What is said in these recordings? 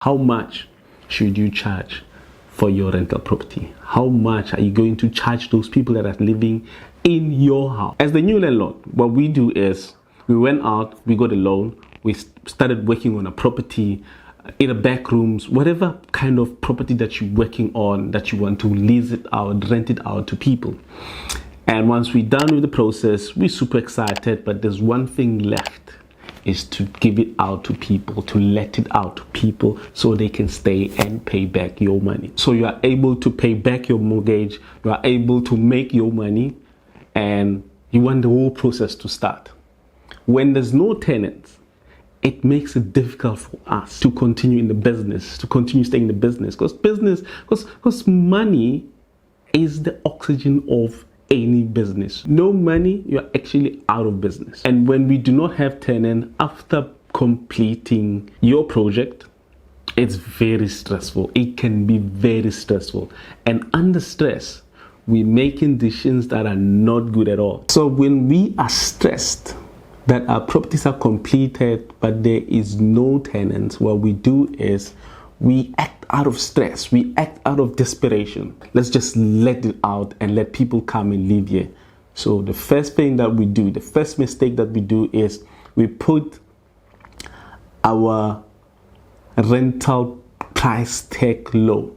How much should you charge for your rental property? How much are you going to charge those people that are living in your house? As the new landlord, what we do is we went out, we got a loan, we started working on a property, either back rooms, whatever kind of property that you're working on, that you want to lease it out, rent it out to people. And once we're done with the process, we're super excited, but there's one thing left, is to give it out to people, to let it out to people so they can stay and pay back your money. So you are able to pay back your mortgage, you are able to make your money, and you want the whole process to start. When there's no tenants, it makes it difficult for us to continue in the business, to continue staying in the business, because money is the oxygen of any business. No money, you're actually out of business. And when we do not have tenant after completing your project, it's very stressful. It can be very stressful. And under stress, we make decisions that are not good at all. So when we are stressed that our properties are completed but there is no tenants, what we do is we act out of stress, we act out of desperation. Let's just let it out and let people come and live here. So the first thing that we do, the first mistake that we do is we put our rental price tag low,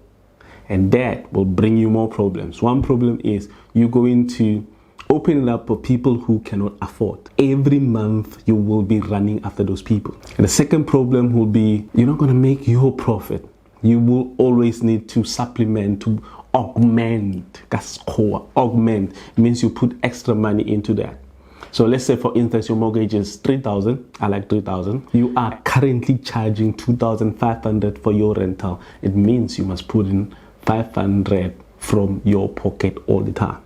and that will bring you more problems. One problem is you're going to open it up for people who cannot afford. Every month you will be running after those people. And the second problem will be you're not going to make your profit. You will always need to supplement, to augment. That's core. Augment means you put extra money into that. So let's say, for instance, your mortgage is 3,000. I like 3,000. You are currently charging 2,500 for your rental. It means you must put in 500 from your pocket all the time.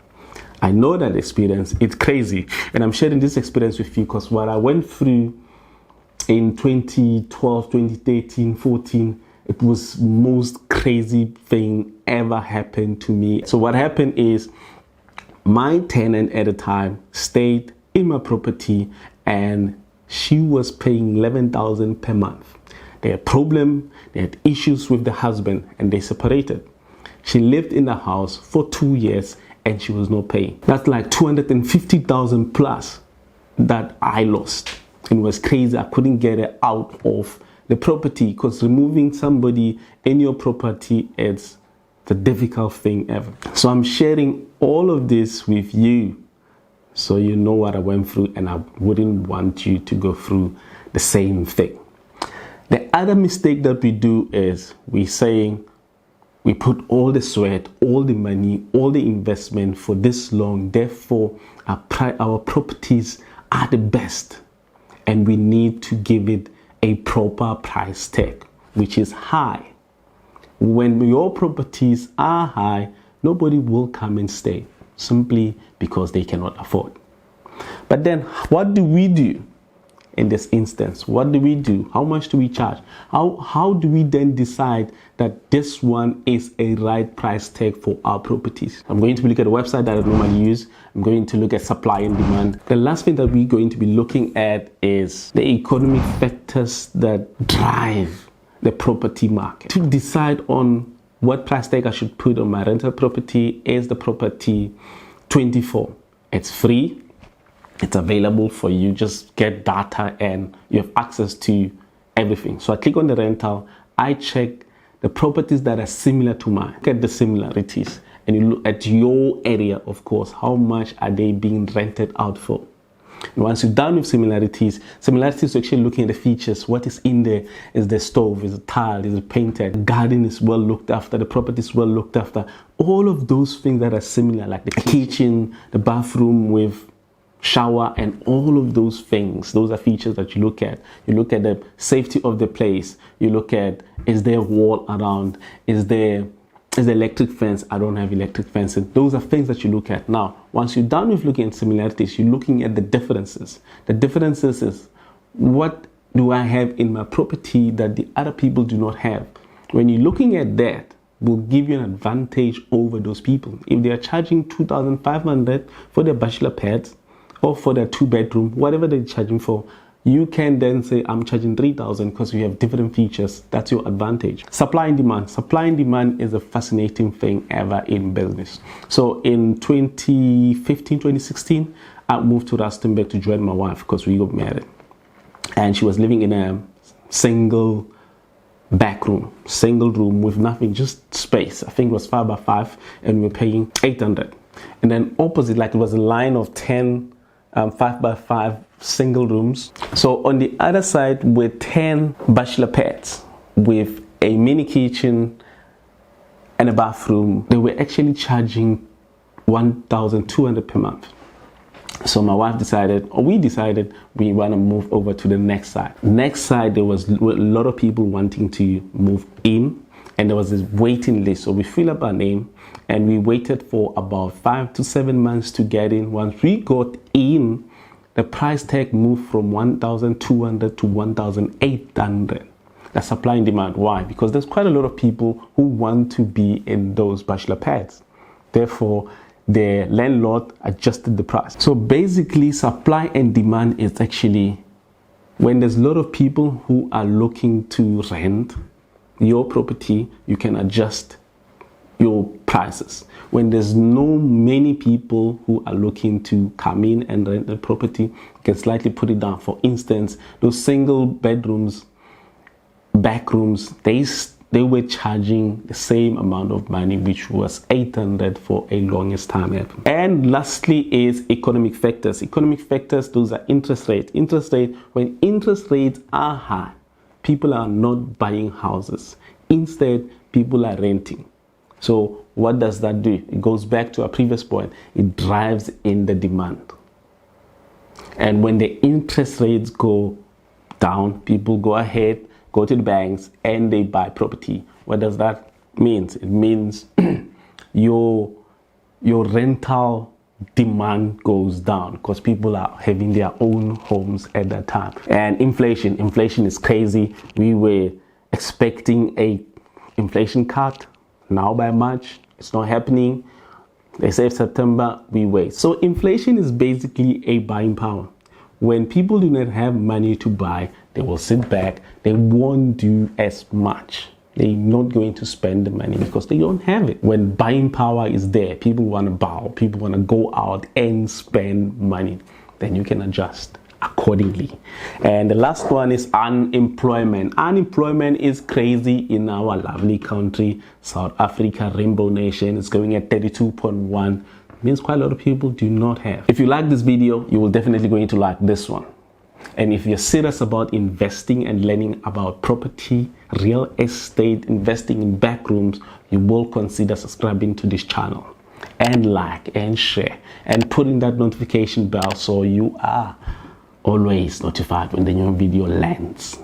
I know that experience. It's crazy, and I'm sharing this experience with you because what I went through in 2012, 2013, 14, it was most crazy thing ever happened to me. So what happened is my tenant at the time stayed in my property and she was paying 11,000 per month. They had problem, they had issues with the husband, and they separated. She lived in the house for 2 years and she was not paying. That's like 250,000 plus that I lost. It was crazy. I couldn't get it out of the property because removing somebody in your property is the difficult thing ever. So I'm sharing all of this with you so you know what I went through, and I wouldn't want you to go through the same thing. The other mistake that we do is we put all the sweat, all the money, all the investment for this long. Therefore, our properties are the best. And we need to give it a proper price tag, which is high. When your properties are high, nobody will come and stay simply because they cannot afford. But then what do we do? In this instance, what do we do? How much do we charge? How do we then decide that this one is a right price tag for our properties? I'm going to look at the website that I normally use. I'm going to look at supply and demand. The last thing that we're going to be looking at is the economic factors that drive the property market. To decide on what price tag I should put on my rental property, is the property 24. It's free. It's available for you. Just get data and you have access to everything. So I click on the rental. I check the properties that are similar to mine. Get the similarities. And you look at your area, of course. How much are they being rented out for? And once you're done with similarities is actually looking at the features. What is in there? Is the stove? Is it tiled? Is it painted? The garden is well looked after. The property is well looked after. All of those things that are similar, like the kitchen, the bathroom with shower, and all of those things, those are features that you look at. You look at the safety of the place. You look at, is there a wall around? Is the electric fence? I don't have electric fencing. Those are things that you look at. Now, once you're done with looking at similarities, you're looking at the differences. The differences is, what do I have in my property that the other people do not have? When you're looking at that, will give you an advantage over those people. If they are charging 2,500 for their bachelor pads, or for their 2-bedroom, whatever they're charging for, you can then say, I'm charging 3,000 because you have different features. That's your advantage. Supply and demand. Supply and demand is a fascinating thing ever in business. So in 2015, 2016, I moved to Rustenburg to join my wife because we got married. And she was living in a single room with nothing, just space. I think it was 5 by 5, and we were paying 800. And then opposite, like it was a line of 10 5 by 5 single rooms. So on the other side were 10 bachelor pads with a mini kitchen and a bathroom. They were actually charging 1,200 per month. So my wife decided, or we decided, we want to move over to the next side. Next side, there was a lot of people wanting to move in, and there was this waiting list. So we filled up our name, and we waited for about 5 to 7 months to get in. Once we got in, the price tag moved from 1,200 to 1,800. That's supply and demand. Why? Because there's quite a lot of people who want to be in those bachelor pads. Therefore, the landlord adjusted the price. So basically, supply and demand is actually when there's a lot of people who are looking to rent your property, you can adjust your prices. When there's no many people who are looking to come in and rent the property, you can slightly put it down. For instance, those single bedrooms, back rooms, they were charging the same amount of money, which was 800 for a longest time ever. And lastly is economic factors. Economic factors, those are interest rates. When interest rates are high, people are not buying houses. Instead, people are renting. So what does that do? It goes back to our previous point. It drives in the demand. And when the interest rates go down, people go ahead, go to the banks, and they buy property. What does that mean? It means your rental demand goes down because people are having their own homes at that time. And inflation is crazy. We were expecting a inflation cut. Now by March, it's not happening. They say September, we wait. So inflation is basically a buying power. When people do not have money to buy, they will sit back. They won't do as much. They're not going to spend the money because they don't have it. When buying power is there, people want to buy, people want to go out and spend money. Then you can adjust accordingly. And the last one is unemployment. Unemployment is crazy in our lovely country, South Africa, Rainbow Nation. It's going at 32.1. Means quite a lot of people do not have. If you like this video, you will definitely going to like this one. And if you're serious about investing and learning about property, real estate, investing in back rooms, you will consider subscribing to this channel and like and share and put in that notification bell so you are always notified when the new video lands.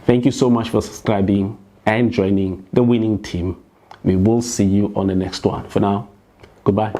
Thank you so much for subscribing and joining the winning team. We will see you on the next one. For now, goodbye.